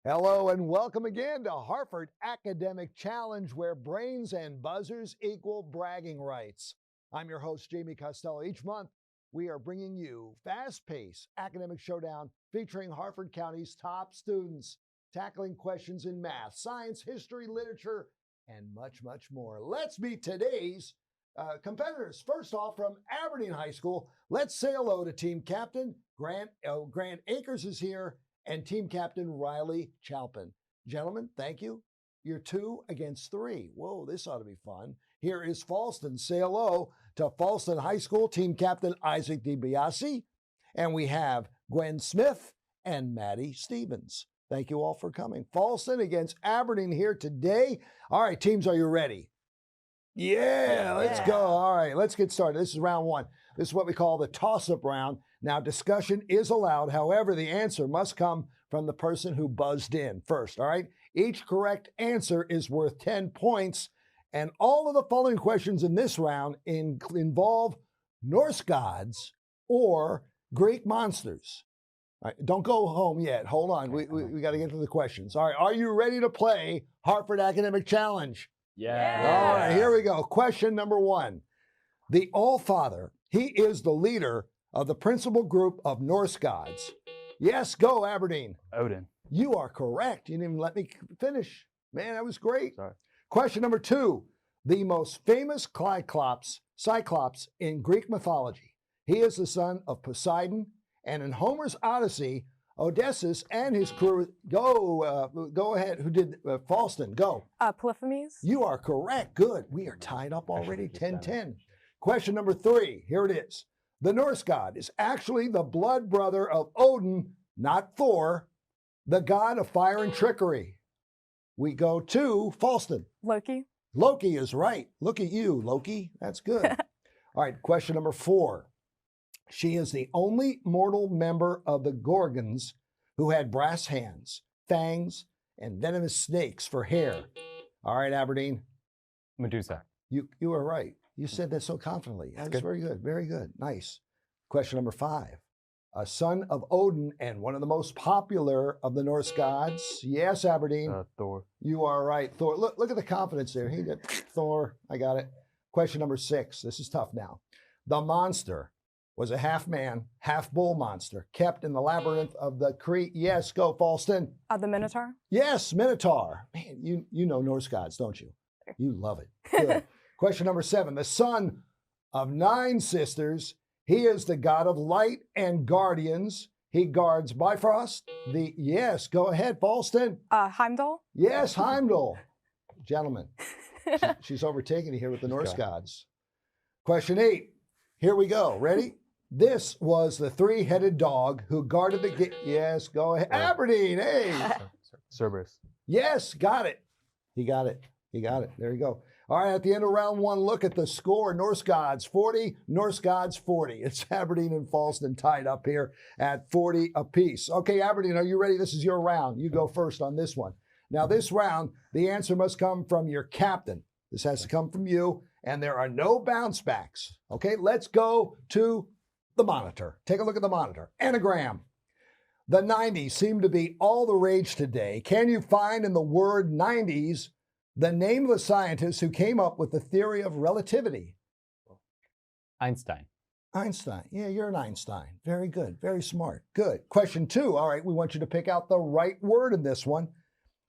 Hello and welcome again to Harford Academic Challenge, where brains and buzzers equal bragging rights. I'm your host, Jamie Costello. Each month, we are bringing you fast-paced academic showdown featuring Harford County's top students, tackling questions in math, science, history, literature, and much, much more. Let's meet today's competitors. First off, from Aberdeen High School, let's say hello to team captain Grant Akers is here, and team captain Riley Chalpin. Gentlemen, thank you. You're 2 against 3. Whoa, this ought to be fun. Here is Fallston. Say hello to Fallston High School team captain Isaac DiBiase. And we have Gwen Smith and Maddie Stevens. Thank you all for coming. Fallston against Aberdeen here today. All right, teams, are you ready? Yeah, let's go. All right, let's get started. This is round 1. This is what we call the toss-up round. Now, discussion is allowed. However, the answer must come from the person who buzzed in first, all right? Each correct answer is worth 10 points, and all of the following questions in this round involve Norse gods or Greek monsters. All right, don't go home yet. Hold on. We got to get to the questions. All right, are you ready to play Harford Academic Challenge? Yeah. All right, here we go. Question number 1. The All-Father, he is the leader of the principal group of Norse gods. Yes, go Aberdeen. Odin. You are correct. You didn't even let me finish. Man, that was great. Sorry. Question number 2. The most famous Cyclops in Greek mythology. He is the son of Poseidon, and in Homer's Odyssey, Odysseus and his crew, go ahead, who did Fallston, go. Polyphemus. You are correct. Good. We are tied up already, 10-10. Question number 3. Here it is. The Norse god is actually the blood brother of Odin, not Thor, the god of fire and trickery. We go to Fallston. Loki. Loki is right. Look at you, Loki. That's good. All right, question number 4. She is the only mortal member of the Gorgons who had brass hands, fangs, and venomous snakes for hair. All right, Aberdeen. Medusa. You are right. You said that so confidently. That's very good. Very good. Nice. Question number 5. A son of Odin and one of the most popular of the Norse gods. Yes, Aberdeen. Thor. You are right. Thor. Look at the confidence there. He did Thor. I got it. Question number 6. This is tough now. The monster was a half man, half bull monster kept in the labyrinth of the Crete. Yes, go Fallston. The Minotaur. Yes, Minotaur. Man, you know Norse gods, don't you? You love it. Good. Question number 7. The son of 9 sisters. He is the god of light and guardians. He guards Bifrost. Yes, go ahead, Fallston. Heimdall. Yes, Heimdall. Gentlemen, she's overtaking you here with the Norse gods. Question 8. Here we go. Ready? This was the 3-headed dog who guarded the gate. Yes, go ahead. Aberdeen, hey. Cerberus. Yes, got it. He got it. He got it. There you go. All right, at the end of round 1, look at the score. Norse gods 40, Norse gods 40. It's Aberdeen and Fallston tied up here at 40 apiece. Okay, Aberdeen, are you ready? This is your round. You go first on this one. Now, this round, the answer must come from your captain. This has to come from you, and there are no bounce backs. Okay, let's go to the monitor. Take a look at the monitor. Anagram. The 90s seem to be all the rage today. Can you find in the word 90s the name of the scientist who came up with the theory of relativity? Einstein. Einstein. Yeah, you're an Einstein. Very good. Very smart. Good. Question 2. All right, we want you to pick out the right word in this one.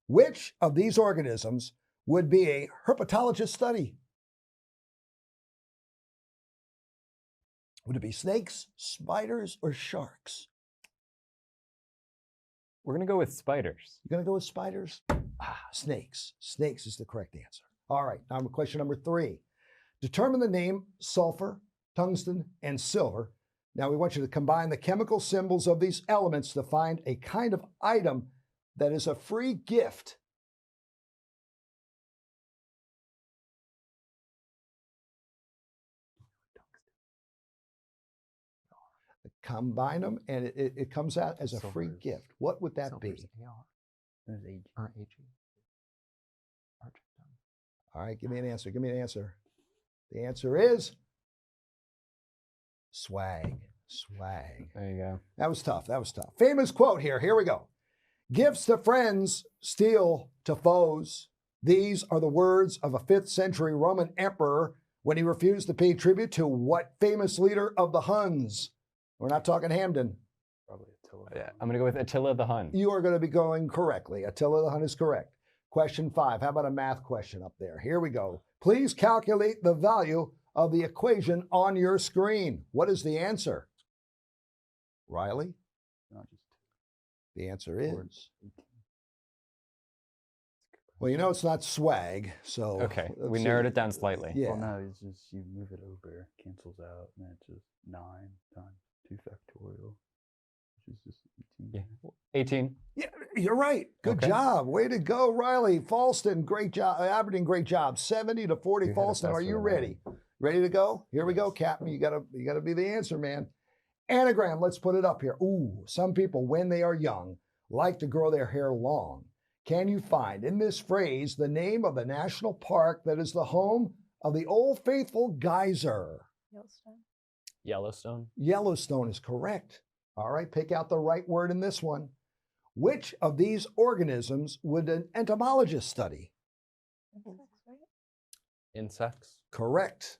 Which of these organisms would be a herpetologist study? Would it be snakes, spiders, or sharks? We're going to go with spiders. You're going to go with spiders? Snakes. Snakes is the correct answer. All right, now question number 3. Determine the name sulfur, tungsten, and silver. Now we want you to combine the chemical symbols of these elements to find a kind of item that is a free gift. Combine them, and it comes out as a free gift. What would that be? All right, give me an answer. Give me an answer. The answer is swag. Swag. There you go. That was tough. That was tough. Famous quote here. Here we go. Gifts to friends, steel to foes. These are the words of a 5th century Roman emperor when he refused to pay tribute to what famous leader of the Huns? We're not talking Hamden. Probably Attila. Yeah, I'm going to go with Attila the Hun. You are going to be going correctly. Attila the Hun is correct. Question 5. How about a math question up there? Here we go. Please calculate the value of the equation on your screen. What is the answer? Riley? The answer is... Well, you know it's not swag, so... Okay, we narrowed it down slightly. Yeah. Well, no, it's just you move it over, cancels out, and then it's just 9 times 2 factorial, which is just 18. Yeah, 18. Yeah, you're right. Good Okay. job. Way to go, Riley. Fallston, great job. Aberdeen, great job. 70 to 40. You had it Fallston, are faster you than ready? Ready to go? Here we go, Captain. You gotta be the answer, man. Anagram, let's put it up here. Ooh, some people, when they are young, like to grow their hair long. Can you find in this phrase the name of the national park that is the home of the Old Faithful geyser? Yellowstone. Yellowstone. Yellowstone is correct. All right, pick out the right word in this one. Which of these organisms would an entomologist study? Insects, right? Insects. Correct.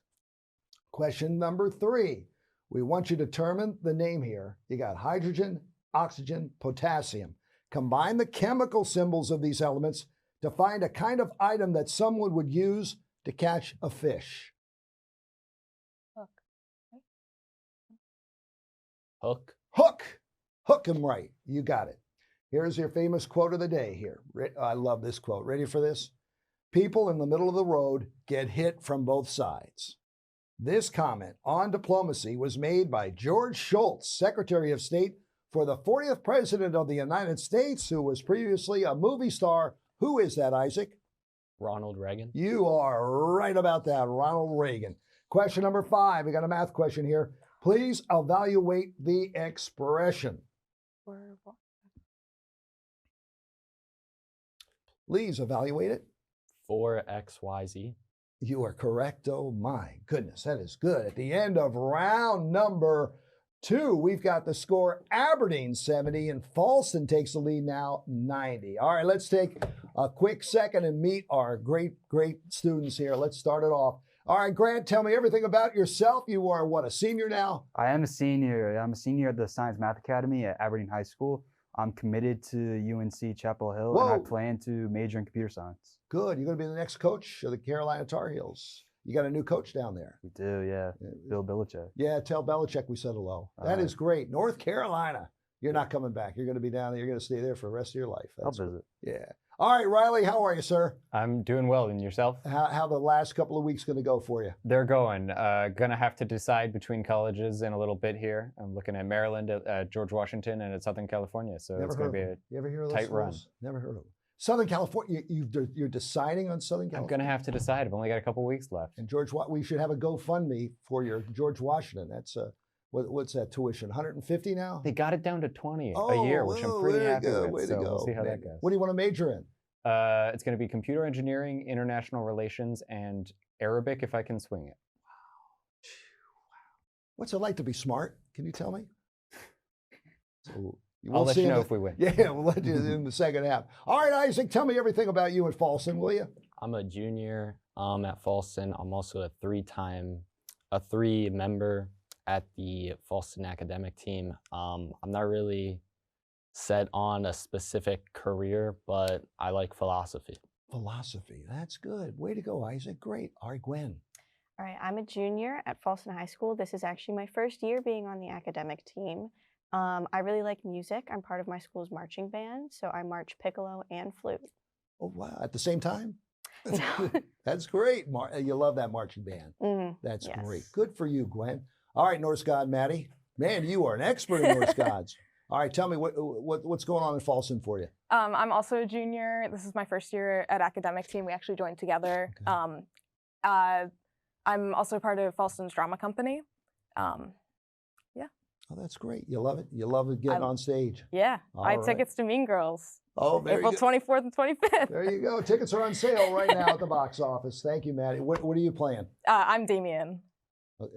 Question number 3. We want you to determine the name here. You got hydrogen, oxygen, potassium. Combine the chemical symbols of these elements to find a kind of item that someone would use to catch a fish. Hook. Right? Hook. Hook. Hook 'em right. You got it. Here's your famous quote of the day here. I love this quote. Ready for this? People in the middle of the road get hit from both sides. This comment on diplomacy was made by George Shultz, Secretary of State for the 40th President of the United States, who was previously a movie star. Who is that, Isaac? Ronald Reagan. You are right about that, Ronald Reagan. Question number 5. We got a math question here. Please evaluate the expression. Or what? Please evaluate it. 4XYZ. You are correct. Oh my goodness, that is good. At the end of round number 2, we've got the score Aberdeen 70 and Fallston takes the lead now 90. All right, let's take a quick second and meet our great students here. Let's start it off. All right, Grant, tell me everything about yourself. You are what, a senior now? I am a senior. I'm a senior at the Science Math Academy at Aberdeen High School. I'm committed to UNC Chapel Hill, and I plan to major in computer science. Good. You're going to be the next coach of the Carolina Tar Heels. You got a new coach down there. We do, yeah. Bill Belichick. Yeah, tell Belichick we said hello. That is great. North Carolina. You're not coming back. You're going to be down there. You're going to stay there for the rest of your life. I'll visit. Yeah. All right, Riley, how are you, sir? I'm doing well. And yourself? How the last couple of weeks going to go for you? They're going. Going to have to decide between colleges in a little bit here. I'm looking at Maryland, at George Washington, and at Southern California. So it's going to be a you ever hear of those tight run. schools? Never heard of them. Southern California, you're deciding on Southern California? I'm going to have to decide. I've only got a couple weeks left. And we should have a GoFundMe for your George Washington. That's what's that tuition? 150 now? They got it down to 20 a year, which I'm pretty happy with. Way to so go. we'll see how that goes. What do you want to major in? It's going to be computer engineering, international relations, and Arabic if I can swing it. What's it like to be smart? Can you tell me? So, I'll let you know if we win. Yeah, we'll let you in the second half. All right, Isaac, tell me everything about you at Fallston, will you? I'm a junior at Fallston. I'm also a three-member at the Fallston Academic team. I'm not really set on a specific career, but I like philosophy. Philosophy, that's good. Way to go, Isaac. Great. All right, Gwen. All right, I'm a junior at Fallston High School. This is actually my first year being on the academic team. I really like music. I'm part of my school's marching band, so I march piccolo and flute. Oh, wow. At the same time? No. That's great. You love that marching band. That's Yes. great. Good for you, Gwen. All right, Norse God, Maddie. Man, you are an expert in Norse gods. All right, tell me what's going on in Fallston for you. I'm also a junior. This is my first year at academic team. We actually joined together. Okay. I'm also part of Fallston's drama company. Oh, that's great. You love it? You love it getting on stage? Yeah, I had All right. tickets to Mean Girls. Oh, very April good. 24th and 25th. There you go. Tickets are on sale right now at the box office. Thank you, Maddie. What are you playing? I'm Damien.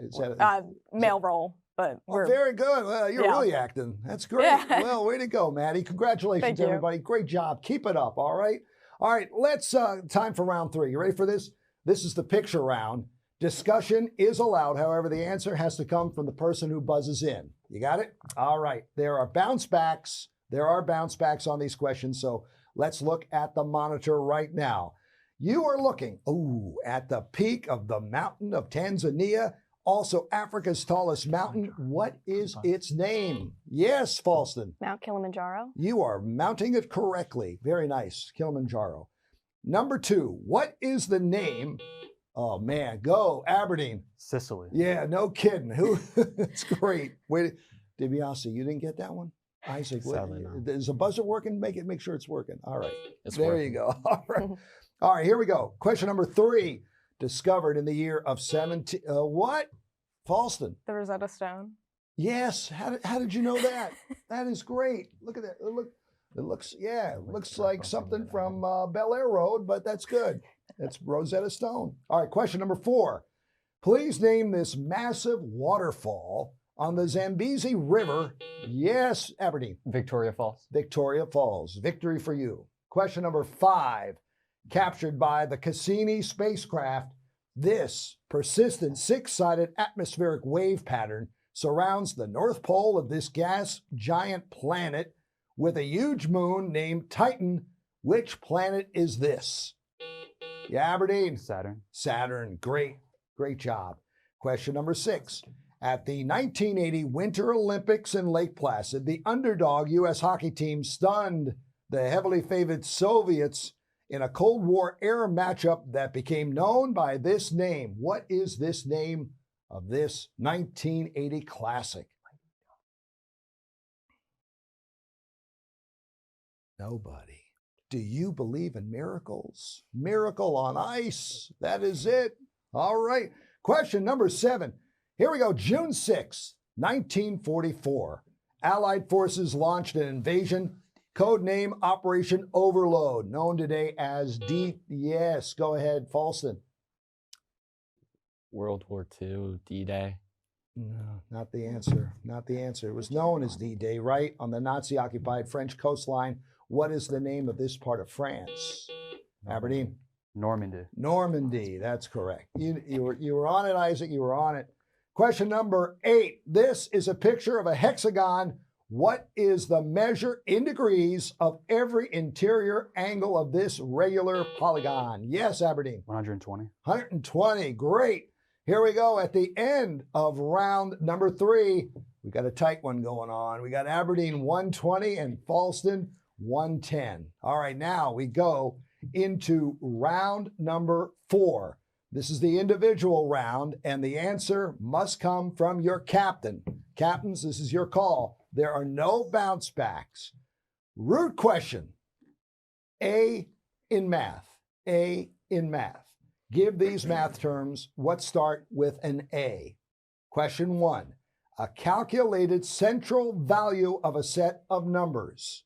Is that, Male role, but Oh, we're very good. Well, you're Yeah. really acting. That's great. Yeah. Well, way to go, Maddie. Congratulations, Thank you. everybody. Great job. Keep it up. All right. All right. Let's time for round 3. You ready for this? This is the picture round. Discussion is allowed. However, the answer has to come from the person who buzzes in. You got it? All right. There are bounce backs. There are bounce backs on these questions. So let's look at the monitor right now. You are looking, at the peak of the mountain of Tanzania, also Africa's tallest mountain. What is its name? Yes, Fallston. Mount Kilimanjaro. You are mounting it correctly. Very nice. Kilimanjaro. Number 2, what is the name? Oh, man. Go, Aberdeen. Sicily. Yeah, no kidding. Who? It's great. Wait, DiBiase, you didn't get that one? Isaac, Sadly, no. is the buzzer working? Make sure it's working. All right. It's There working. you go. All right. All right, here we go. Question number 3. Discovered in the year of 17. What? Fallston. the Rosetta Stone. Yes. How did you know that? That is great. Look at that. It looks like something from Bel Air Road, but that's good. It's Rosetta Stone. All right, question number 4. Please name this massive waterfall on the Zambezi River. Yes, Aberdeen. Victoria Falls. Victoria Falls. Victory for you. Question number 5. Captured by the Cassini spacecraft, this persistent 6-sided atmospheric wave pattern surrounds the North Pole of this gas giant planet with a huge moon named Titan. Which planet is this? Yeah, Aberdeen. Saturn. Saturn. Great job. Question number 6. At the 1980 Winter Olympics in Lake Placid, the underdog U.S. hockey team stunned the heavily favored Soviets in a Cold War era matchup that became known by this name. What is this name of this 1980 classic? Nobody. Do you believe in miracles? Miracle on Ice. That is it. All right. Question number 7. Here we go. June 6, 1944. Allied forces launched an invasion, codename Operation Overload, known today as Yes, go ahead, Fallston. World War II, D-Day. No, not the answer. Not the answer. It was known as D-Day, right? On the Nazi-occupied French coastline. What is the name of this part of France? Aberdeen. Normandy. Normandy. That's correct. You were on it, Isaac. You were on it. Question number 8. This is a picture of a hexagon. What is the measure in degrees of every interior angle of this regular polygon? Yes, Aberdeen. 120. 120. Great. Here we go at the end of round number 3. We got a tight one going on. We got Aberdeen 120 and Fallston 110. All right, now we go into round number 4. This is the individual round, and the answer must come from your captain. Captains, this is your call. There are no bounce backs. Root question. A in math. A in math. Give these math terms what start with an A. Question 1. A calculated central value of a set of numbers.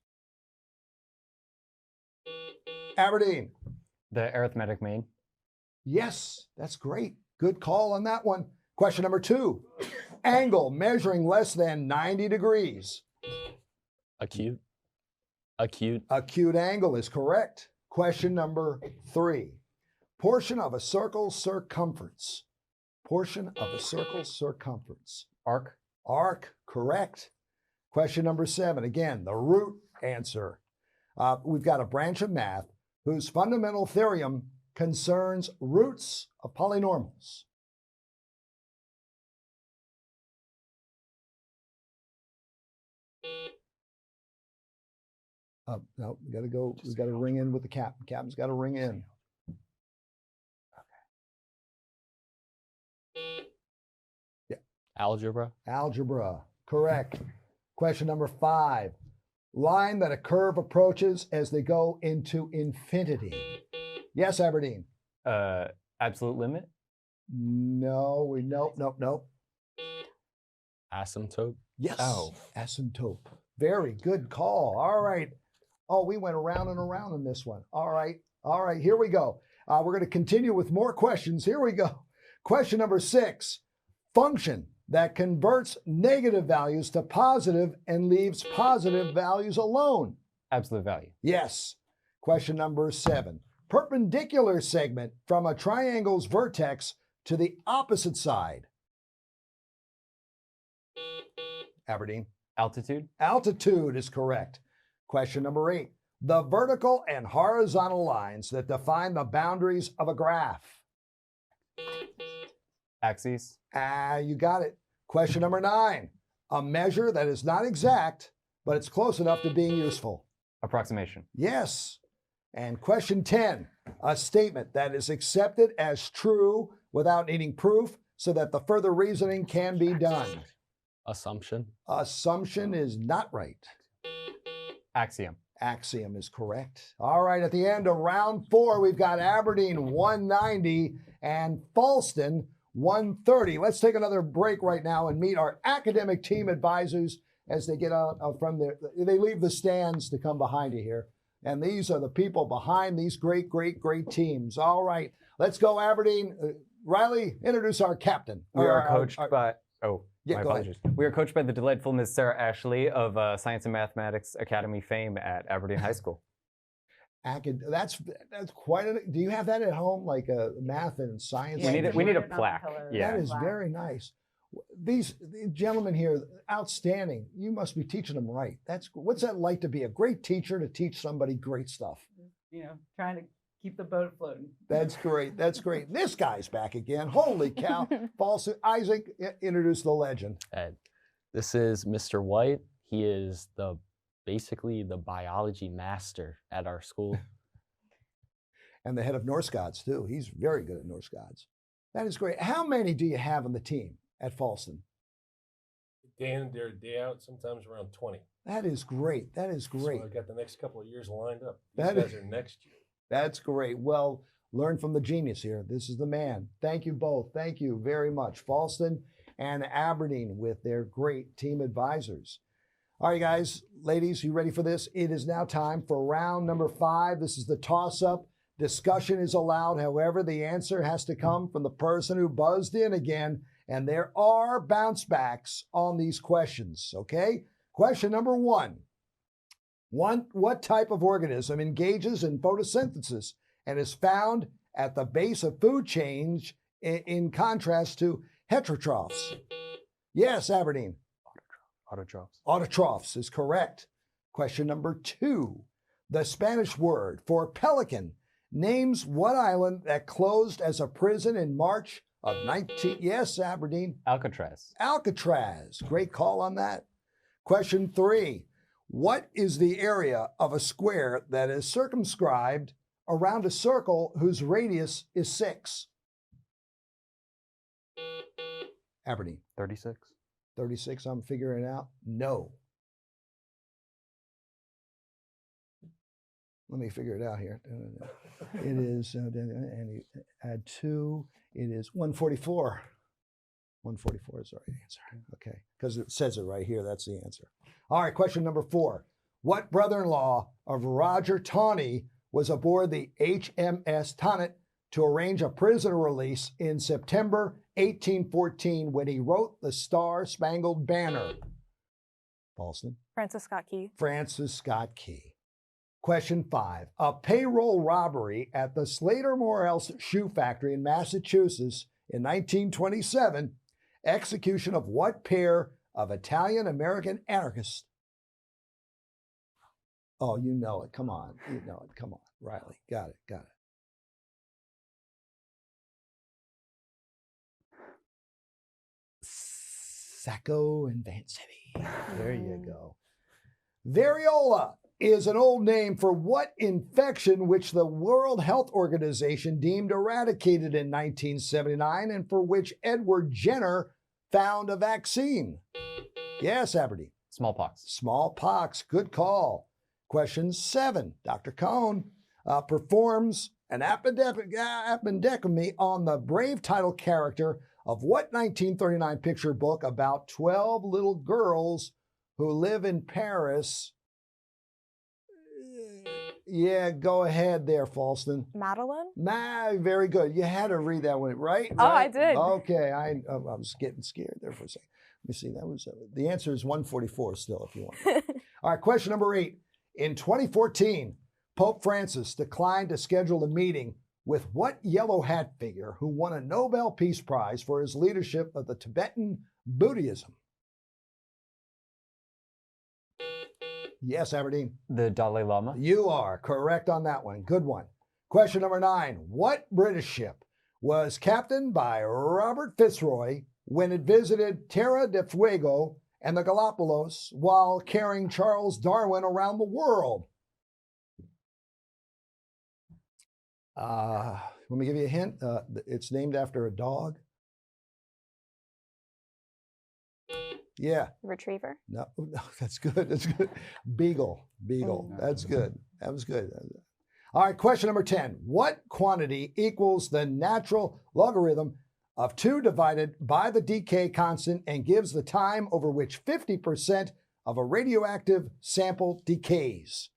Aberdeen. The arithmetic mean. Yes, that's great. Good call on that one. Question number 2. Angle measuring less than 90 degrees. Acute. Acute angle is correct. Question number 3. Portion of a circle's circumference. Portion of a circle's circumference. Arc. Arc, correct. Question number 7. Again, the root answer. We've got a branch of math whose fundamental theorem concerns roots of polynomials. No, we got to ring in with the captain. Captain's got to ring in. Yeah. Algebra. Algebra, correct. Question number 5. Line that a curve approaches as they go into infinity. Yes, Aberdeen. Absolute limit. No, nope. Asymptote. Yes. Oh. Asymptote. Very good call. All right. Oh, we went around and around on this one. All right. Here we go. We're going to continue with more questions. Here we go. Question number 6. Function that converts negative values to positive and leaves positive values alone? Absolute value. Yes. Question number 7. Perpendicular segment from a triangle's vertex to the opposite side. Aberdeen. Altitude. Altitude is correct. Question number 8. The vertical and horizontal lines that define the boundaries of a graph. Axes. You got it. Question number 9. A measure that is not exact, but it's close enough to being useful. Approximation. Yes. And question 10. A statement that is accepted as true without needing proof so that the further reasoning can be done. Assumption. Assumption is not right. Axiom. Axiom is correct. All right, at the end of round 4, we've got Aberdeen 190 and Fallston 130. Let's take another break right now and meet our academic team advisors as they get out from they leave the stands to come behind you here. And these are the people behind these great teams. All right, let's go Aberdeen. Riley, introduce our captain. We are coached by, Yeah, my go apologies. We are coached by the delightful Ms. Sarah Ashley of Science and Mathematics Academy fame at Aberdeen High School. That's quite a. Do you have that at home, like a math and science? We need a plaque. Yeah. That is very nice. These gentlemen here, outstanding. You must be teaching them right. What's that like to be a great teacher to teach somebody great stuff? Trying to keep the boat floating. That's great. That's great. This guy's back again. Holy cow. Isaac, introduce the legend. This is Mr. White. He is basically the biology master at our school. And the head of Norse Gods, too. He's very good at Norse Gods. That is great. How many do you have on the team at Fallston? Day in, day out, sometimes around 20. That is great. That is great. So I've got the next couple of years lined up. These guys are next year. That's great. Well, learn from the genius here. This is the man. Thank you both. Thank you very much. Fallston and Aberdeen with their great team advisors. All right, guys, ladies, you ready for this? It is now time for round number 5. This is the toss-up. Discussion is allowed. However, the answer has to come from the person who buzzed in again, and there are bounce backs on these questions, okay? Question number 1. What type of organism engages in photosynthesis and is found at the base of food chain in contrast to heterotrophs? Yes, Aberdeen. Autotrophs. Autotrophs is correct. Question number 2. The Spanish word for pelican names what island that closed as a prison in March of 19... Yes, Aberdeen. Alcatraz. Alcatraz. Great call on that. Question 3. What is the area of a square that is circumscribed around a circle whose radius is 6? Aberdeen. 36. 36, I'm figuring it out. No. Let me figure it out here. It is, and you add 2, it is 144. 144 is the right answer. Okay, because it says it right here, that's the answer. All right, question number 4. What brother-in-law of Roger Tawney was aboard the HMS Tonnant to arrange a prisoner release in September 1814 when he wrote the Star-Spangled Banner? Fallston. Francis Scott Key. Francis Scott Key. Question 5. A payroll robbery at the Slater Morrell's shoe factory in Massachusetts in 1927. Execution of what pair of Italian-American anarchists? Oh, you know it. Come on. You know it. Come on. Riley. Got it. Got it. Sacco and Vanzetti. There you go. Variola is an old name for what infection which the World Health Organization deemed eradicated in 1979 and for which Edward Jenner found a vaccine? Yes, Aberdeen. Smallpox. Smallpox. Good call. Question 7. Dr. Cohn performs an appendectomy on the brave title character of what 1939 picture book about 12 little girls who live in Paris? Yeah, go ahead there, Fallston. Madeline? Very good. You had to read that one, right? Oh, I Right? did. Okay, I was getting scared there for a second. Let me see. That was the answer is 144 still, if you want. All right, question number 8. In 2014, Pope Francis declined to schedule a meeting with what yellow hat figure who won a Nobel Peace Prize for his leadership of the Tibetan Buddhism? Yes, Aberdeen. The Dalai Lama. You are correct on that one. Good one. Question number 9. What British ship was captained by Robert Fitzroy when it visited Terra del Fuego and the Galapagos while carrying Charles Darwin around the world? Let me give you a hint. It's named after a dog. Yeah. Retriever. No, that's good. That's good. Beagle. That's good. That was good. All right, question number 10. What quantity equals the natural logarithm of 2 divided by the decay constant and gives the time over which 50% of a radioactive sample decays?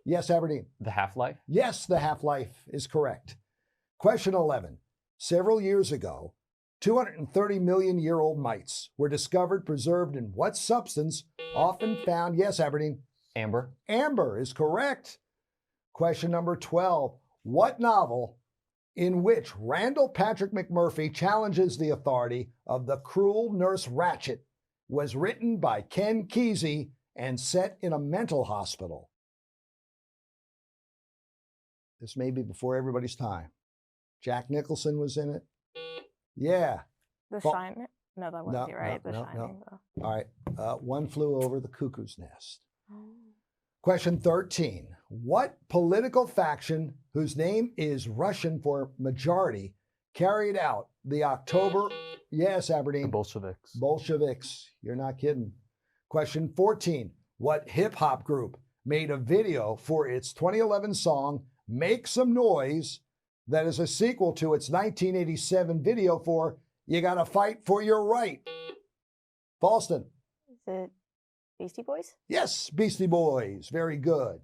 Yes, Aberdeen. The half-life. Yes, the half-life is correct. Question 11. Several years ago, 230 million year old mites were discovered preserved in what substance often found? Yes, Aberdeen. Amber. Amber is correct. Question number 12. What novel in which Randall Patrick McMurphy challenges the authority of the cruel Nurse Ratched was written by Ken Kesey and set in a mental hospital? This may be before everybody's time. Jack Nicholson was in it. Yeah. The Well, Shining? No, that wouldn't be right. The Shining, though. All right. One Flew Over the Cuckoo's Nest. Question 13. What political faction whose name is Russian for majority carried out the October? Yes, Aberdeen. The Bolsheviks. Bolsheviks. You're not kidding. Question 14. What hip hop group made a video for its 2011 song Make Some Noise that is a sequel to its 1987 video for You Gotta Fight for Your Right? Fallston. Is it Beastie Boys? Yes, Beastie Boys. Very good.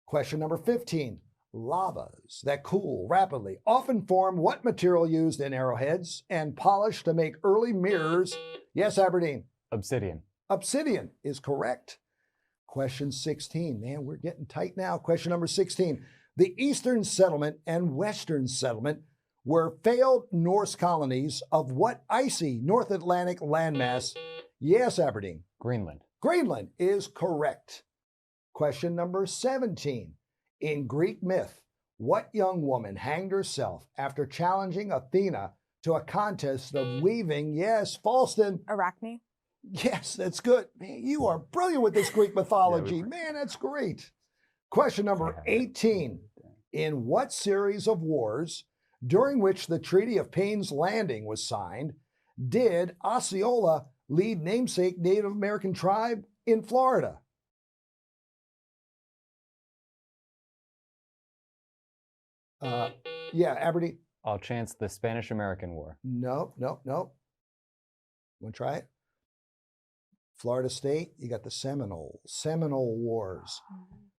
Question number 15. Lavas that cool rapidly often form what material used in arrowheads and polished to make early mirrors? Yes, Aberdeen. Obsidian. Obsidian is correct. Question 16. Man, we're getting tight now. Question number 16. The Eastern Settlement and Western Settlement were failed Norse colonies of what icy North Atlantic landmass? Yes, Aberdeen. Greenland. Greenland is correct. Question number 17. In Greek myth, what young woman hanged herself after challenging Athena to a contest of weaving? Yes, Fallston. Arachne. Yes, that's good. Man, you are brilliant with this Greek mythology. Man, that's great. Question number 18. In what series of wars during which the Treaty of Payne's Landing was signed did Osceola lead namesake Native American tribe in Florida? Yeah, Aberdeen. I'll chance the Spanish-American War. No. Want to try it? Florida State, you got the Seminole Wars.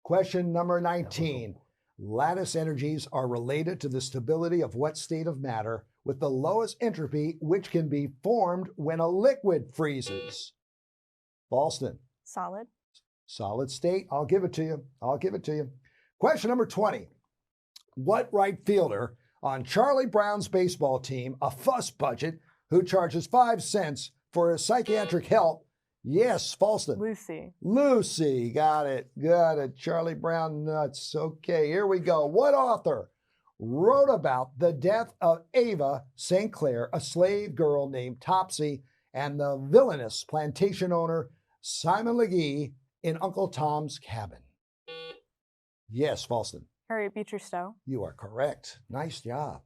Question number 19. Lattice energies are related to the stability of what state of matter with the lowest entropy, which can be formed when a liquid freezes? Fallston. Solid. Solid state. I'll give it to you. Question number 20. What right fielder on Charlie Brown's baseball team, a fuss budget, who charges 5 cents for his psychiatric help? Yes, Fallston. Lucy. Got it. Charlie Brown nuts. Okay, here we go. What author wrote about the death of Ava St. Clair, a slave girl named Topsy, and the villainous plantation owner Simon Legee in Uncle Tom's Cabin? Yes, Fallston. Harriet Beecher Stowe. You are correct. Nice job.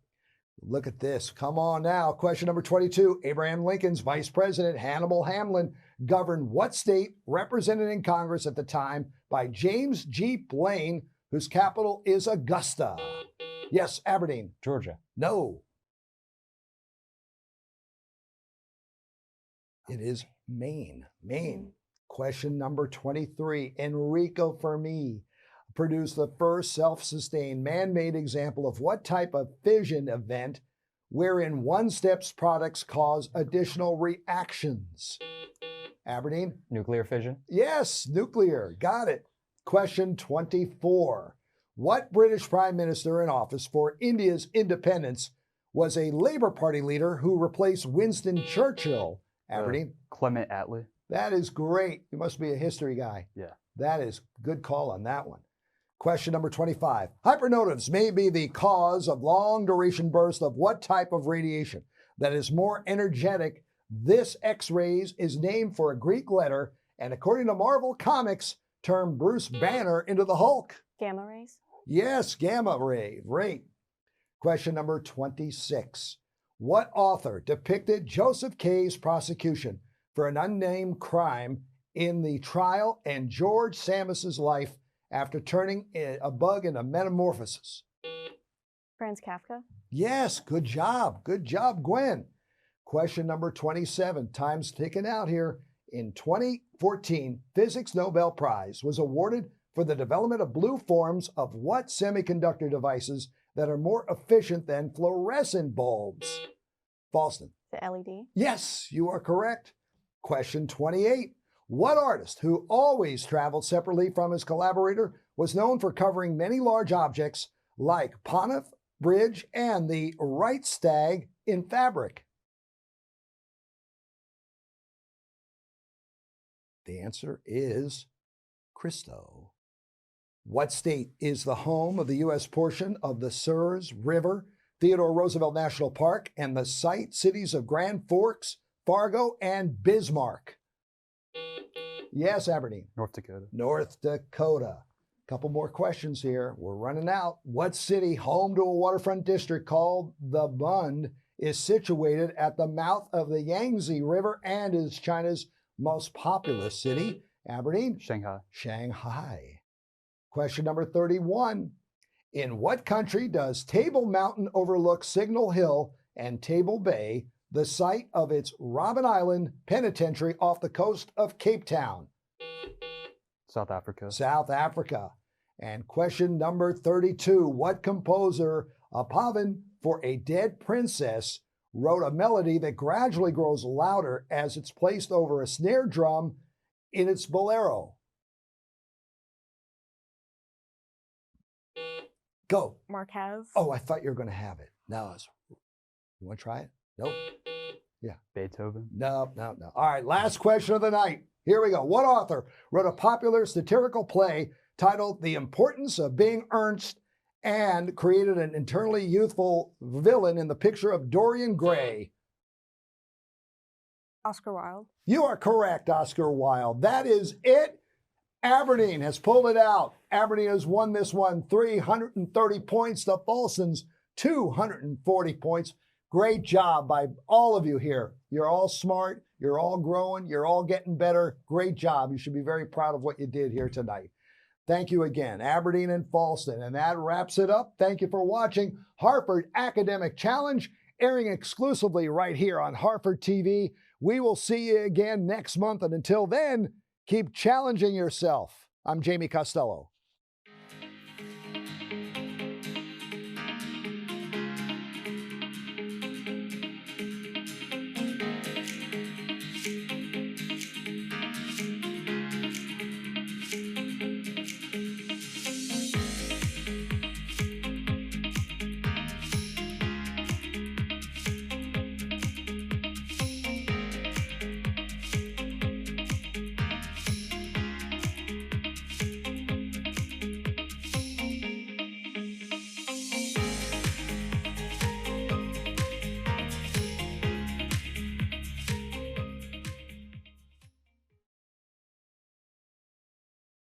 Look at this. Come on now. Question number 22. Abraham Lincoln's vice president, Hannibal Hamlin, governed what state represented in Congress at the time by James G. Blaine, whose capital is Augusta? Yes, Aberdeen. Georgia. No. It is Maine. Question number 23. Enrico Fermi, produced the first self-sustained man-made example of what type of fission event wherein one step's products cause additional reactions? Aberdeen? Nuclear fission. Yes, nuclear. Got it. Question 24. What British Prime Minister in office for India's independence was a Labour Party leader who replaced Winston Churchill? Aberdeen? Clement Attlee. That is great. You must be a history guy. Yeah. That is good call on that one. Question number 25. Hypernovas may be the cause of long-duration bursts of what type of radiation that is more energetic? This X-rays is named for a Greek letter and, according to Marvel Comics, turned Bruce Banner into the Hulk. Gamma rays. Yes, gamma ray. Right. Question number 26. What author depicted Joseph K's prosecution for an unnamed crime in the trial and George Sammis's life after turning a bug into metamorphosis? Franz Kafka. Yes, good job. Good job, Gwen. Question number 27. Time's ticking out here. In 2014, Physics Nobel Prize was awarded for the development of blue forms of what semiconductor devices that are more efficient than fluorescent bulbs? Fallston. The LED. Yes, you are correct. Question 28. What artist who always traveled separately from his collaborator was known for covering many large objects like Pontiff Bridge and the Reichstag in fabric? The answer is Christo. What state is the home of the U.S. portion of the Suez River, Theodore Roosevelt National Park, and the site cities of Grand Forks, Fargo, and Bismarck? Yes, Aberdeen. North Dakota. North Dakota. Couple more questions here. We're running out. What city, home to a waterfront district called the Bund, is situated at the mouth of the Yangtze River and is China's most populous city? Aberdeen? Shanghai. Shanghai. Question number 31. In what country does Table Mountain overlook Signal Hill and Table Bay, the site of its Robben Island Penitentiary off the coast of Cape Town? South Africa. South Africa. And question number 32. What composer, a pavan for a dead princess, wrote a melody that gradually grows louder as it's placed over a snare drum in its bolero? Go. Marquez. Oh, I thought you were going to have it. No, you want to try it? Nope. Yeah. Beethoven. No. All right, last question of the night. Here we go. What author wrote a popular satirical play titled The Importance of Being Ernst and created an internally youthful villain in the picture of Dorian Gray? Oscar Wilde. You are correct, Oscar Wilde. That is it. Aberdeen has pulled it out. Aberdeen has won this one 330 points to Fallston's 240 points. Great job by all of you here. You're all smart. You're all growing. You're all getting better. Great job. You should be very proud of what you did here tonight. Thank you again, Aberdeen and Fallston. And that wraps it up. Thank you for watching Harford Academic Challenge, airing exclusively right here on Harford TV. We will see you again next month. And until then, keep challenging yourself. I'm Jamie Costello.